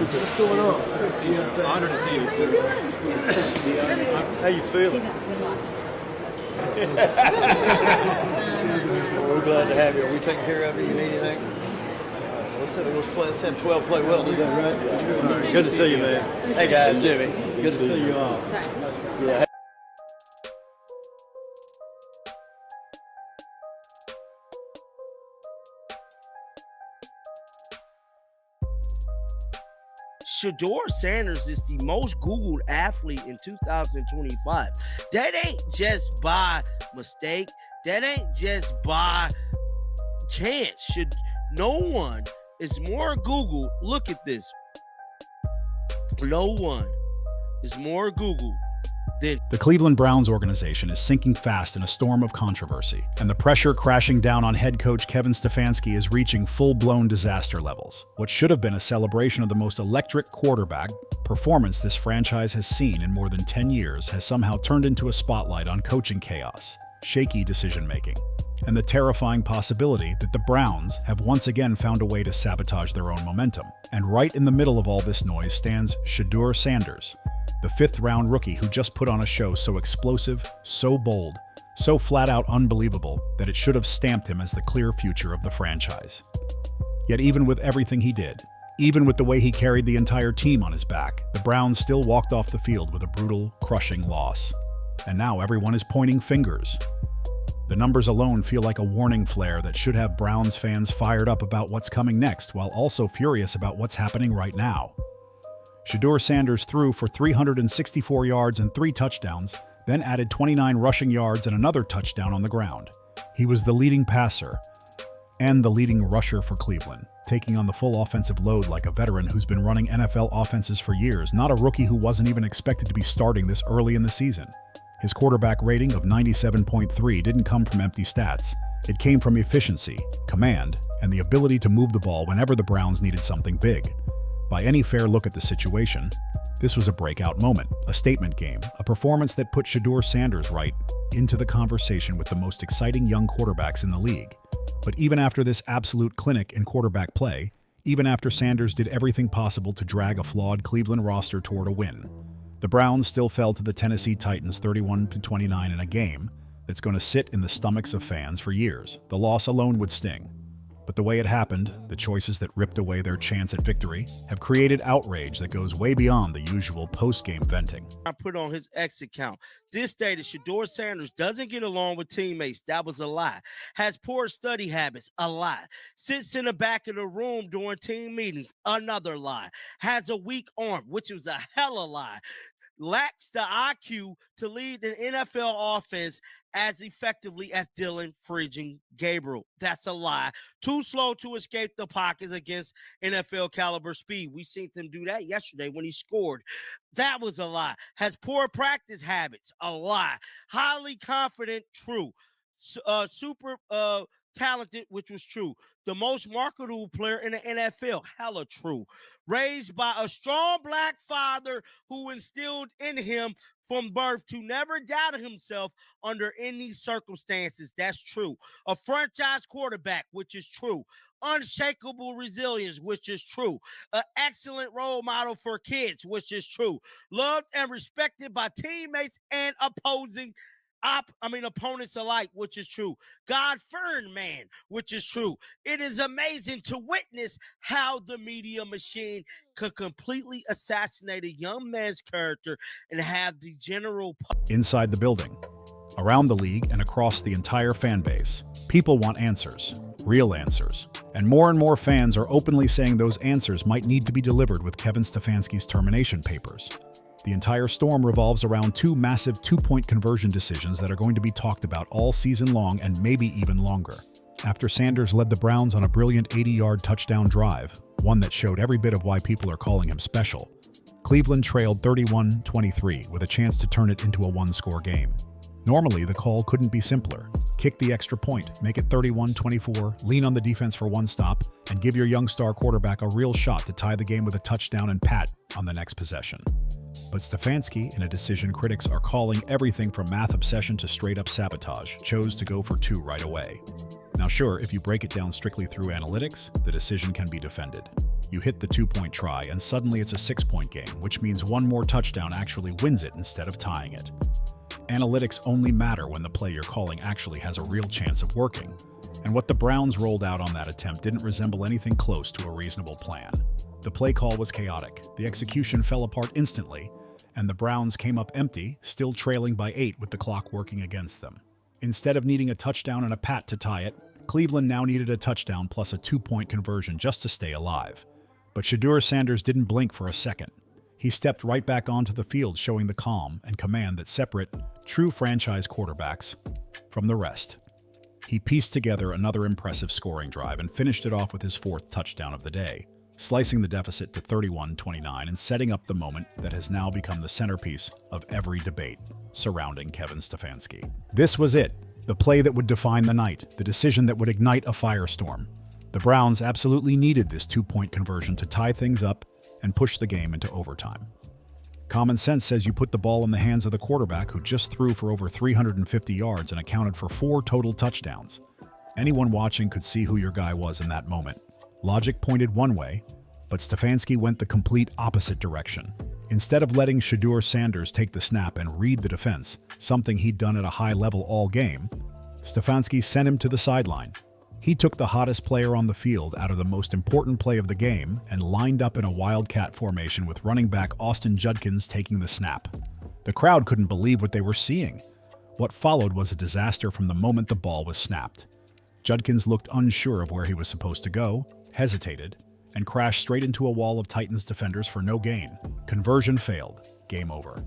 What's going on? Good to see you. Honored to see you. How you feeling? We're glad to have you. Are we taking care of you? You need anything? Let's have 12 play well today, right? Yeah. Good to see you, man. Hey, guys. Jimmy. Good to see you all. Yeah. Shedeur Sanders is the most Googled athlete in 2025. That ain't just by mistake. That ain't just by chance. No one is more Googled. Look at this. No one is more Googled than the Cleveland Browns organization is sinking fast in a storm of controversy, and the pressure crashing down on head coach Kevin Stefanski is reaching full-blown disaster levels. What should have been a celebration of the most electric quarterback performance this franchise has seen in more than 10 years has somehow turned into a spotlight on coaching chaos, shaky decision-making, and the terrifying possibility that the Browns have once again found a way to sabotage their own momentum. And right in the middle of all this noise stands Shedeur Sanders, the fifth-round rookie who just put on a show so explosive, so bold, so flat-out unbelievable that it should have stamped him as the clear future of the franchise. Yet even with everything he did, even with the way he carried the entire team on his back, the Browns still walked off the field with a brutal, crushing loss. And now everyone is pointing fingers. The numbers alone feel like a warning flare that should have Browns fans fired up about what's coming next, while also furious about what's happening right now. Shadur Sanders threw for 364 yards and 3 touchdowns, then added 29 rushing yards and another touchdown on the ground. He was the leading passer and the leading rusher for Cleveland, taking on the full offensive load like a veteran who's been running NFL offenses for years, not a rookie who wasn't even expected to be starting this early in the season. His quarterback rating of 97.3 didn't come from empty stats. It came from efficiency, command, and the ability to move the ball whenever the Browns needed something big. By any fair look at the situation, this was a breakout moment, a statement game, a performance that put Shadur Sanders right into the conversation with the most exciting young quarterbacks in the league. But even after this absolute clinic in quarterback play, even after Sanders did everything possible to drag a flawed Cleveland roster toward a win, the Browns still fell to the Tennessee Titans 31-29 in a game that's going to sit in the stomachs of fans for years. The loss alone would sting. But the way it happened, the choices that ripped away their chance at victory, have created outrage that goes way beyond the usual post-game venting. I put on his X account. This stated Shedeur Sanders doesn't get along with teammates. That was a lie. Has poor study habits. A lie. Sits in the back of the room during team meetings. Another lie. Has a weak arm, which was a hell of a lie. Lacks the IQ to lead an NFL offense as effectively as Dylan friggin' Gabriel. That's a lie. Too slow to escape the pockets against NFL caliber speed. We seen them do that yesterday when he scored. That was a lie. Has poor practice habits. A lie. Highly confident. True. Super talented, which was true. The most marketable player in the NFL, hella true. Raised by a strong black father who instilled in him from birth to never doubt himself under any circumstances. That's true. A franchise quarterback, which is true. Unshakable resilience, which is true. An excellent role model for kids, which is true. Loved and respected by teammates and opponents alike, which is true. God-fearing man, which is true. It is amazing to witness how the media machine could completely assassinate a young man's character and have the general inside the building, around the league, and across the entire fan base, people want answers, real answers. And more fans are openly saying those answers might need to be delivered with Kevin Stefanski's termination papers. The entire storm revolves around 2 massive 2-point conversion decisions that are going to be talked about all season long and maybe even longer. After Sanders led the Browns on a brilliant 80-yard touchdown drive, one that showed every bit of why people are calling him special, Cleveland trailed 31-23 with a chance to turn it into a 1-score game. Normally, the call couldn't be simpler. Kick the extra point, make it 31-24, lean on the defense for 1 stop, and give your young star quarterback a real shot to tie the game with a touchdown and pat on the next possession. But Stefanski, in a decision critics are calling everything from math obsession to straight-up sabotage, chose to go for 2 right away. Now sure, if you break it down strictly through analytics, the decision can be defended. You hit the 2-point try, and suddenly it's a 6-point game, which means one more touchdown actually wins it instead of tying it. Analytics only matter when the play you're calling actually has a real chance of working, and what the Browns rolled out on that attempt didn't resemble anything close to a reasonable plan. The play call was chaotic, the execution fell apart instantly, and the Browns came up empty, still trailing by 8 with the clock working against them. Instead of needing a touchdown and a pat to tie it, Cleveland now needed a touchdown plus a 2-point conversion just to stay alive. But Shedeur Sanders didn't blink for a second. He stepped right back onto the field, showing the calm and command that separate true franchise quarterbacks from the rest. He pieced together another impressive scoring drive and finished it off with his 4th touchdown of the day, slicing the deficit to 31-29 and setting up the moment that has now become the centerpiece of every debate surrounding Kevin Stefanski. This was it, the play that would define the night, the decision that would ignite a firestorm. The Browns absolutely needed this 2-point conversion to tie things up and push the game into overtime. Common sense says you put the ball in the hands of the quarterback who just threw for over 350 yards and accounted for 4 total touchdowns. Anyone watching could see who your guy was in that moment. Logic pointed one way, but Stefanski went the complete opposite direction. Instead of letting Shadur Sanders take the snap and read the defense, something he'd done at a high level all game, Stefanski sent him to the sideline. He took the hottest player on the field out of the most important play of the game and lined up in a wildcat formation with running back Austin Judkins taking the snap. The crowd couldn't believe what they were seeing. What followed was a disaster from the moment the ball was snapped. Judkins looked unsure of where he was supposed to go, hesitated, and crashed straight into a wall of Titans defenders for no gain. Conversion failed. Game over.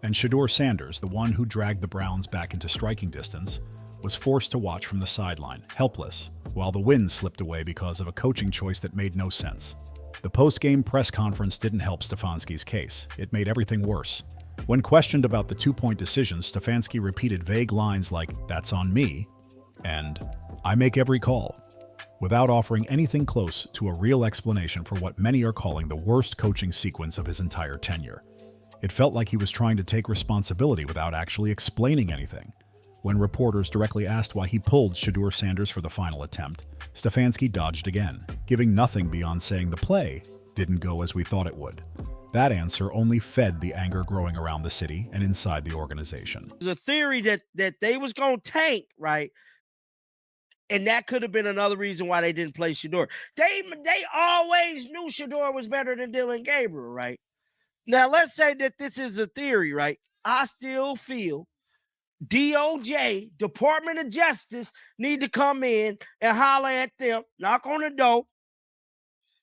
And Shadur Sanders, the one who dragged the Browns back into striking distance, was forced to watch from the sideline, helpless, while the win slipped away because of a coaching choice that made no sense. The post-game press conference didn't help Stefanski's case. It made everything worse. When questioned about the 2-point decision, Stefanski repeated vague lines like, "That's on me," and "I make every call," without offering anything close to a real explanation for what many are calling the worst coaching sequence of his entire tenure. It felt like he was trying to take responsibility without actually explaining anything. When reporters directly asked why he pulled Shadur Sanders for the final attempt, Stefanski dodged again, giving nothing beyond saying the play didn't go as we thought it would. That answer only fed the anger growing around the city and inside the organization. There's a theory that they was going to tank, right? And that could have been another reason why they didn't play Shedeur. They always knew Shedeur was better than Dylan Gabriel, right? Now, let's say that this is a theory, right? I still feel DOJ, Department of Justice, need to come in and holler at them, knock on the door,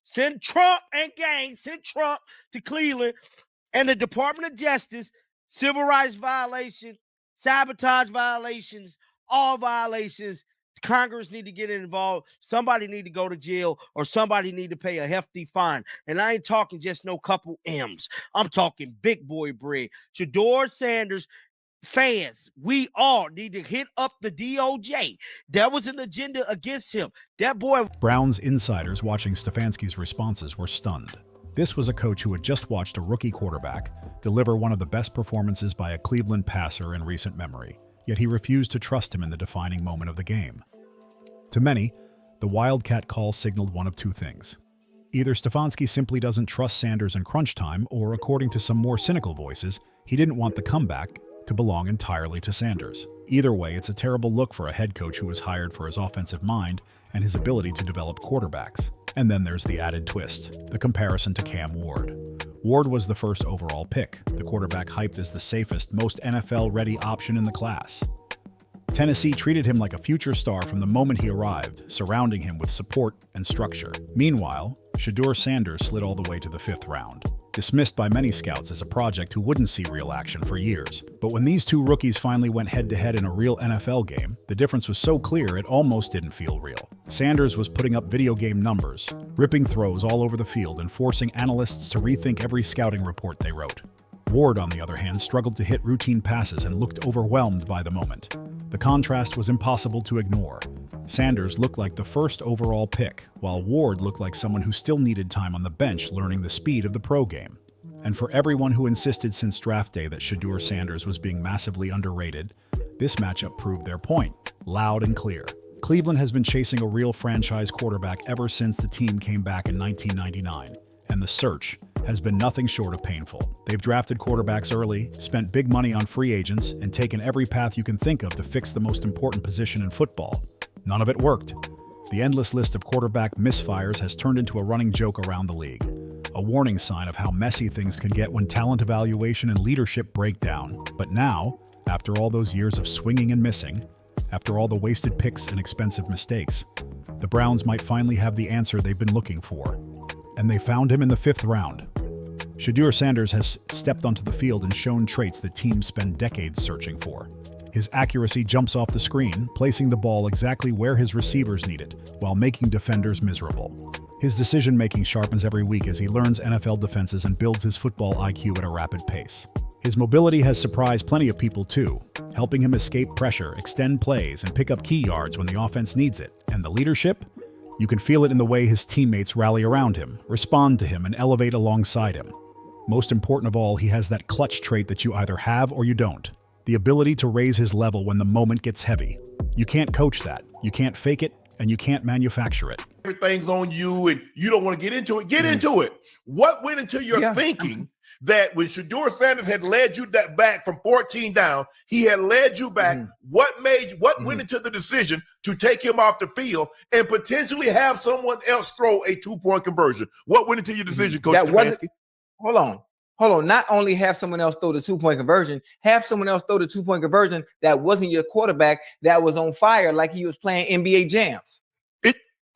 send Trump and gang, send Trump to Cleveland, and the Department of Justice, civil rights violation, sabotage violations, all violations. Congress need to get involved. Somebody need to go to jail, or somebody need to pay a hefty fine. And I ain't talking just no couple M's. I'm talking big boy bread. Shadur Sanders fans, we all need to hit up the DOJ. There was an agenda against him. That boy. Browns insiders watching Stefanski's responses were stunned. This was a coach who had just watched a rookie quarterback deliver one of the best performances by a Cleveland passer in recent memory, yet he refused to trust him in the defining moment of the game. To many, the wildcat call signaled one of two things. Either Stefanski simply doesn't trust Sanders in crunch time, or according to some more cynical voices, he didn't want the comeback to belong entirely to Sanders. Either way, it's a terrible look for a head coach who was hired for his offensive mind and his ability to develop quarterbacks. And then there's the added twist, the comparison to Cam Ward. Ward was the first overall pick, the quarterback hyped as the safest, most NFL-ready option in the class. Tennessee treated him like a future star from the moment he arrived, surrounding him with support and structure. Meanwhile, Shadur Sanders slid all the way to the 5th round, dismissed by many scouts as a project who wouldn't see real action for years. But when these two rookies finally went head-to-head in a real NFL game, the difference was so clear it almost didn't feel real. Sanders was putting up video game numbers, ripping throws all over the field and forcing analysts to rethink every scouting report they wrote. Ward, on the other hand, struggled to hit routine passes and looked overwhelmed by the moment. The contrast was impossible to ignore. Sanders looked like the first overall pick, while Ward looked like someone who still needed time on the bench learning the speed of the pro game. And for everyone who insisted since draft day that Shadur Sanders was being massively underrated, this matchup proved their point, loud and clear. Cleveland has been chasing a real franchise quarterback ever since the team came back in 1999, and the search has been nothing short of painful. They've drafted quarterbacks early, spent big money on free agents, and taken every path you can think of to fix the most important position in football. None of it worked. The endless list of quarterback misfires has turned into a running joke around the league, a warning sign of how messy things can get when talent evaluation and leadership break down. But now, after all those years of swinging and missing, after all the wasted picks and expensive mistakes, the Browns might finally have the answer they've been looking for. And they found him in the 5th round. Shedeur Sanders has stepped onto the field and shown traits that teams spend decades searching for. His accuracy jumps off the screen, placing the ball exactly where his receivers need it, while making defenders miserable. His decision-making sharpens every week as he learns NFL defenses and builds his football IQ at a rapid pace. His mobility has surprised plenty of people too, helping him escape pressure, extend plays, and pick up key yards when the offense needs it. And the leadership? You can feel it in the way his teammates rally around him, respond to him, and elevate alongside him. Most important of all, he has that clutch trait that you either have or you don't. The ability to raise his level when the moment gets heavy. You can't coach that, you can't fake it, and you can't manufacture it. Everything's on you and you don't want to get into it. Get into it. What went into your thinking that when Shadur Sanders had led you that back from 14 down, he had led you back? What went into the decision to take him off the field and potentially have someone else throw a 2-point conversion? What went into your decision, Coach Stefanski? Hold on. Not only have someone else throw the 2-point conversion, have someone else throw the 2-point conversion that wasn't your quarterback, that was on fire like he was playing NBA jams.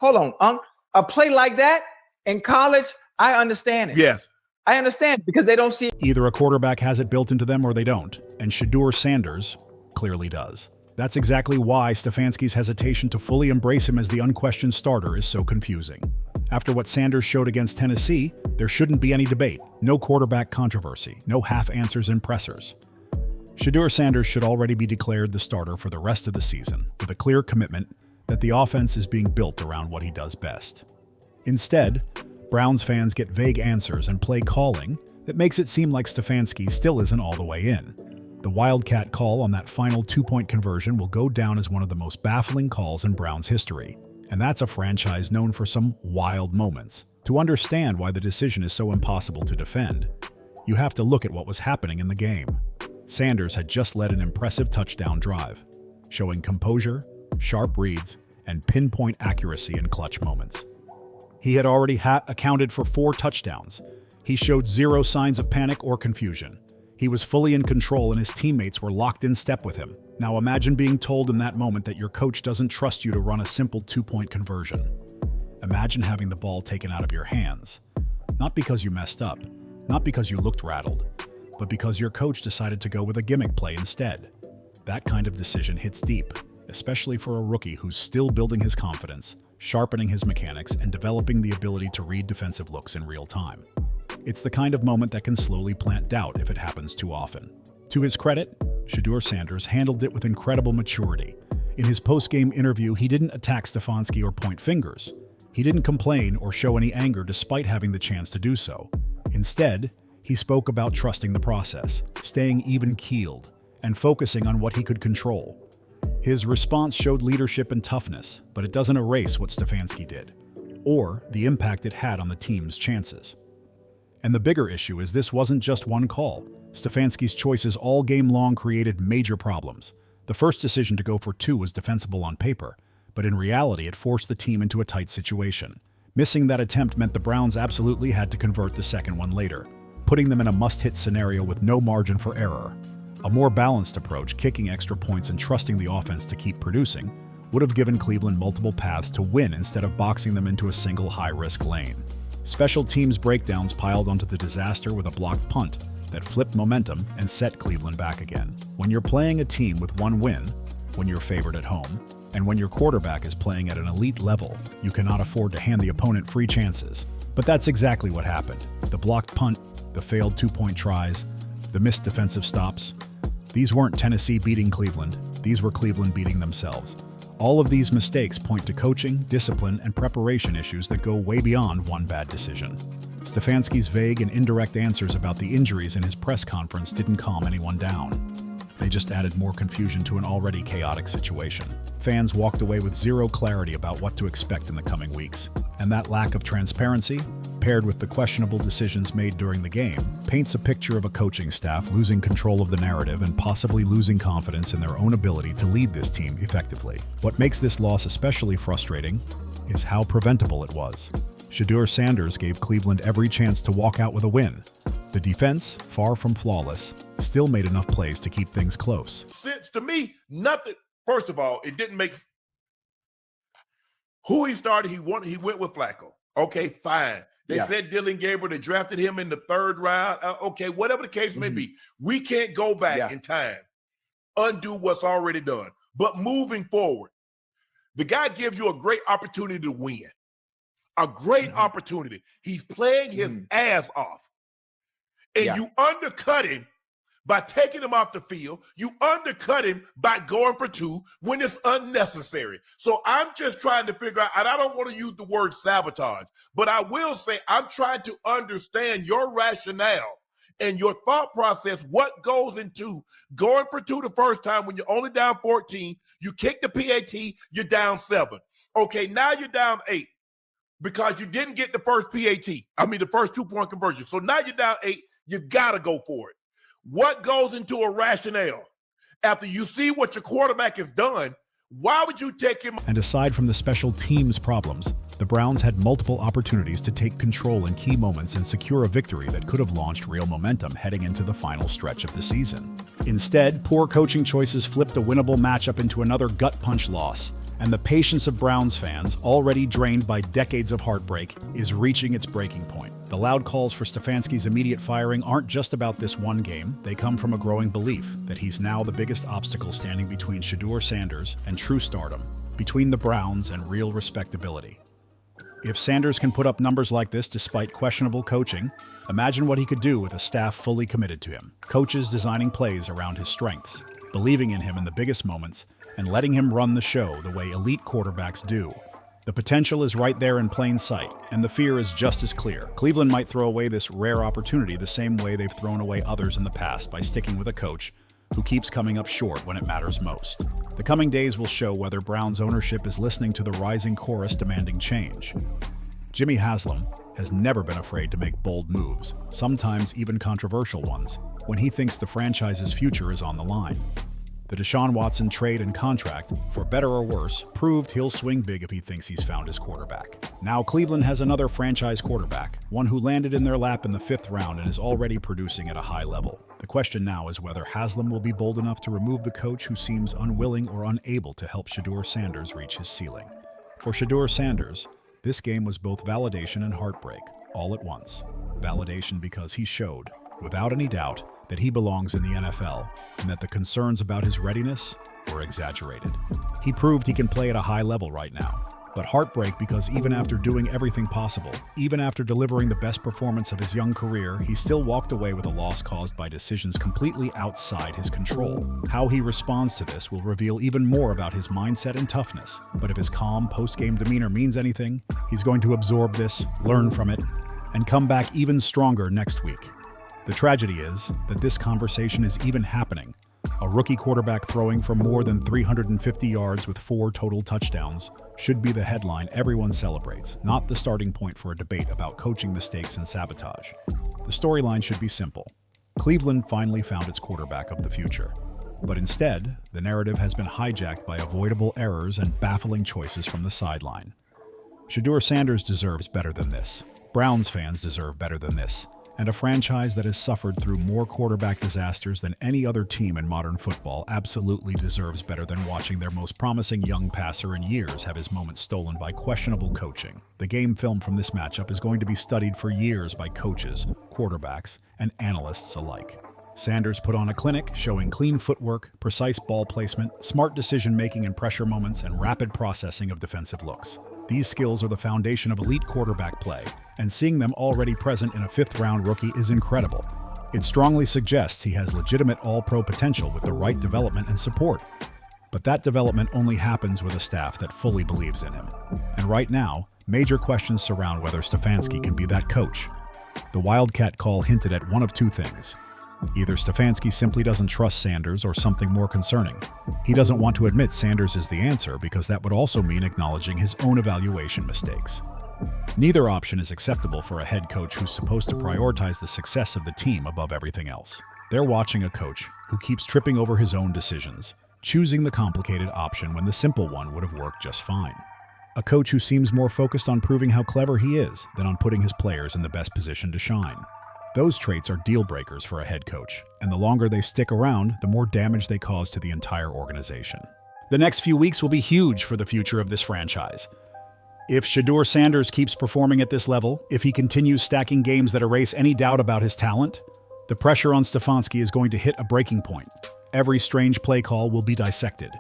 Hold on, Unc. A play like that in college, I understand it. Yes. I understand because they don't see it. Either a quarterback has it built into them or they don't, and Shadur Sanders clearly does. That's exactly why Stefanski's hesitation to fully embrace him as the unquestioned starter is so confusing. After what Sanders showed against Tennessee, there shouldn't be any debate, no quarterback controversy, no half answers and pressers. Shadur Sanders should already be declared the starter for the rest of the season, with a clear commitment that the offense is being built around what he does best. Instead, Browns fans get vague answers and play calling that makes it seem like Stefanski still isn't all the way in. The wildcat call on that final 2-point conversion will go down as one of the most baffling calls in Browns history. And that's a franchise known for some wild moments. To understand why the decision is so impossible to defend, you have to look at what was happening in the game. Sanders had just led an impressive touchdown drive, showing composure, sharp reads, and pinpoint accuracy in clutch moments. He had already accounted for 4 touchdowns. He showed zero signs of panic or confusion. He was fully in control and his teammates were locked in step with him. Now imagine being told in that moment that your coach doesn't trust you to run a simple 2-point conversion. Imagine having the ball taken out of your hands. Not because you messed up, not because you looked rattled, but because your coach decided to go with a gimmick play instead. That kind of decision hits deep, especially for a rookie who's still building his confidence, sharpening his mechanics, and developing the ability to read defensive looks in real time. It's the kind of moment that can slowly plant doubt if it happens too often. To his credit, Shadur Sanders handled it with incredible maturity. In his post-game interview, he didn't attack Stefanski or point fingers. He didn't complain or show any anger despite having the chance to do so. Instead, he spoke about trusting the process, staying even-keeled, and focusing on what he could control. His response showed leadership and toughness, but it doesn't erase what Stefanski did, or the impact it had on the team's chances. And the bigger issue is this wasn't just one call. Stefanski's choices all game long created major problems. The first decision to go for 2 was defensible on paper, but in reality it forced the team into a tight situation. Missing that attempt meant the Browns absolutely had to convert the second one later, putting them in a must-hit scenario with no margin for error. A more balanced approach, kicking extra points and trusting the offense to keep producing, would have given Cleveland multiple paths to win instead of boxing them into a single high-risk lane. Special teams breakdowns piled onto the disaster with a blocked punt that flipped momentum and set Cleveland back again. When you're playing a team with 1 win, when you're favored at home, and when your quarterback is playing at an elite level, you cannot afford to hand the opponent free chances. But that's exactly what happened. The blocked punt, the failed 2-point tries, the missed defensive stops. These weren't Tennessee beating Cleveland, these were Cleveland beating themselves. All of these mistakes point to coaching, discipline, and preparation issues that go way beyond one bad decision. Stefanski's vague and indirect answers about the injuries in his press conference didn't calm anyone down. They just added more confusion to an already chaotic situation. Fans walked away with zero clarity about what to expect in the coming weeks. And that lack of transparency, paired with the questionable decisions made during the game, paints a picture of a coaching staff losing control of the narrative and possibly losing confidence in their own ability to lead this team effectively. What makes this loss especially frustrating is how preventable it was. Shedeur Sanders gave Cleveland every chance to walk out with a win. The defense, far from flawless, still made enough plays to keep things close. Since to me, nothing. First of all, it didn't make who he started. He went with Flacco. Okay, fine. They said Dylan Gabriel. They drafted him in the 3rd round. Okay, whatever the case may be, we can't go back in time, undo what's already done. But moving forward, the guy gives you a great opportunity to win. A great opportunity. He's playing his ass off. And you undercut him by taking him off the field. You undercut him by going for 2 when it's unnecessary. So I'm just trying to figure out, and I don't want to use the word sabotage, but I will say I'm trying to understand your rationale and your thought process, what goes into going for 2 the first time when you're only down 14, you kick the PAT, you're down 7. Okay, now you're down 8 because you didn't get the first PAT. I mean, the first 2-point conversion. So now you're down 8. You got to go for it. What goes into a rationale? After you see what your quarterback has done, why would you take him? And aside from the special teams problems, the Browns had multiple opportunities to take control in key moments and secure a victory that could have launched real momentum heading into the final stretch of the season. Instead, poor coaching choices flipped a winnable matchup into another gut-punch loss, and the patience of Browns fans, already drained by decades of heartbreak, is reaching its breaking point. The loud calls for Stefanski's immediate firing aren't just about this one game. They come from a growing belief that he's now the biggest obstacle standing between Shadur Sanders and true stardom, between the Browns and real respectability. If Sanders can put up numbers like this despite questionable coaching, imagine what he could do with a staff fully committed to him. Coaches designing plays around his strengths, believing in him in the biggest moments, and letting him run the show the way elite quarterbacks do. The potential is right there in plain sight, and the fear is just as clear. Cleveland might throw away this rare opportunity the same way they've thrown away others in the past by sticking with a coach who keeps coming up short when it matters most. The coming days will show whether Browns ownership is listening to the rising chorus demanding change. Jimmy Haslam has never been afraid to make bold moves, sometimes even controversial ones, when he thinks the franchise's future is on the line. The Deshaun Watson trade and contract, for better or worse, proved he'll swing big if he thinks he's found his quarterback. Now Cleveland has another franchise quarterback, one who landed in their lap in the 5th round and is already producing at a high level. The question now is whether Haslam will be bold enough to remove the coach who seems unwilling or unable to help Shadur Sanders reach his ceiling. For Shadur Sanders, this game was both validation and heartbreak, all at once. Validation because he showed, without any doubt, that he belongs in the NFL, and that the concerns about his readiness were exaggerated. He proved he can play at a high level right now. But heartbreak because even after doing everything possible, even after delivering the best performance of his young career, he still walked away with a loss caused by decisions completely outside his control. How he responds to this will reveal even more about his mindset and toughness. But if his calm post-game demeanor means anything, he's going to absorb this, learn from it, and come back even stronger next week. The tragedy is that this conversation is even happening. A rookie quarterback throwing for more than 350 yards with 4 total touchdowns should be the headline everyone celebrates, not the starting point for a debate about coaching mistakes and sabotage. The storyline should be simple. Cleveland finally found its quarterback of the future. But instead, the narrative has been hijacked by avoidable errors and baffling choices from the sideline. Shadur Sanders deserves better than this. Browns fans deserve better than this. And a franchise that has suffered through more quarterback disasters than any other team in modern football absolutely deserves better than watching their most promising young passer in years have his moments stolen by questionable coaching. The game film from this matchup is going to be studied for years by coaches, quarterbacks, and analysts alike. Sanders put on a clinic showing clean footwork, precise ball placement, smart decision-making in pressure moments, and rapid processing of defensive looks. These skills are the foundation of elite quarterback play, and seeing them already present in a 5th-round rookie is incredible. It strongly suggests he has legitimate all-pro potential with the right development and support. But that development only happens with a staff that fully believes in him. And right now, major questions surround whether Stefanski can be that coach. The wildcat call hinted at one of 2 things. Either Stefanski simply doesn't trust Sanders or something more concerning. He doesn't want to admit Sanders is the answer because that would also mean acknowledging his own evaluation mistakes. Neither option is acceptable for a head coach who's supposed to prioritize the success of the team above everything else. They're watching a coach who keeps tripping over his own decisions, choosing the complicated option when the simple one would have worked just fine. A coach who seems more focused on proving how clever he is than on putting his players in the best position to shine. Those traits are deal breakers for a head coach, and the longer they stick around, the more damage they cause to the entire organization. The next few weeks will be huge for the future of this franchise. If Shadur Sanders keeps performing at this level, if he continues stacking games that erase any doubt about his talent, the pressure on Stefanski is going to hit a breaking point. Every strange play call will be dissected.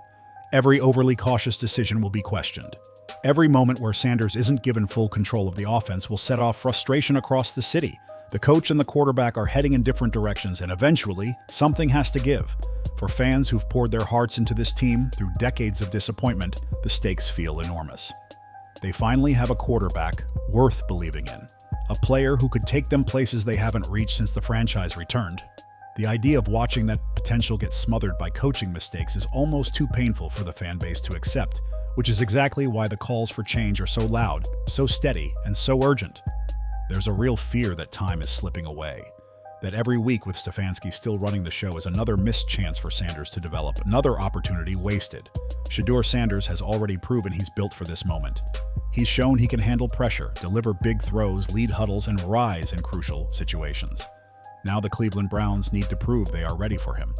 Every overly cautious decision will be questioned. Every moment where Sanders isn't given full control of the offense will set off frustration across the city. The coach and the quarterback are heading in different directions, and eventually, something has to give. For fans who've poured their hearts into this team through decades of disappointment, the stakes feel enormous. They finally have a quarterback worth believing in, a player who could take them places they haven't reached since the franchise returned. The idea of watching that potential get smothered by coaching mistakes is almost too painful for the fan base to accept, which is exactly why the calls for change are so loud, so steady, and so urgent. There's a real fear that time is slipping away, that every week with Stefanski still running the show is another missed chance for Sanders to develop, another opportunity wasted. Shadur Sanders has already proven he's built for this moment. He's shown he can handle pressure, deliver big throws, lead huddles, and rise in crucial situations. Now the Cleveland Browns need to prove they are ready for him.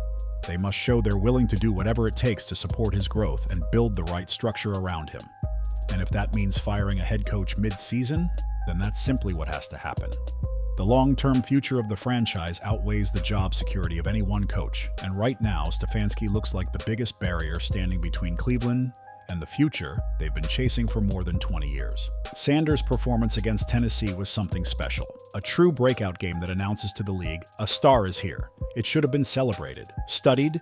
They must show they're willing to do whatever it takes to support his growth and build the right structure around him. And if that means firing a head coach mid-season, then that's simply what has to happen. The long-term future of the franchise outweighs the job security of any one coach, and right now Stefanski looks like the biggest barrier standing between Cleveland and the future they've been chasing for more than 20 years. Sanders' performance against Tennessee was something special, a true breakout game that announces to the league, a star is here. It should have been celebrated, studied,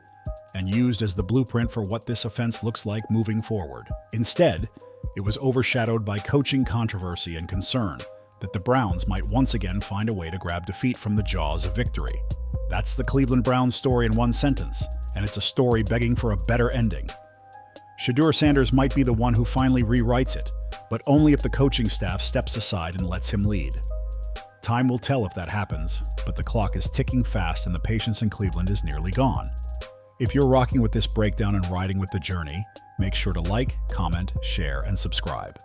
and used as the blueprint for what this offense looks like moving forward. Instead, it was overshadowed by coaching controversy and concern that the Browns might once again find a way to grab defeat from the jaws of victory. That's the Cleveland Browns story in one sentence, and it's a story begging for a better ending. Shadur Sanders might be the one who finally rewrites it, but only if the coaching staff steps aside and lets him lead. Time will tell if that happens, but the clock is ticking fast and the patience in Cleveland is nearly gone. If you're rocking with this breakdown and riding with the journey, make sure to like, comment, share, and subscribe.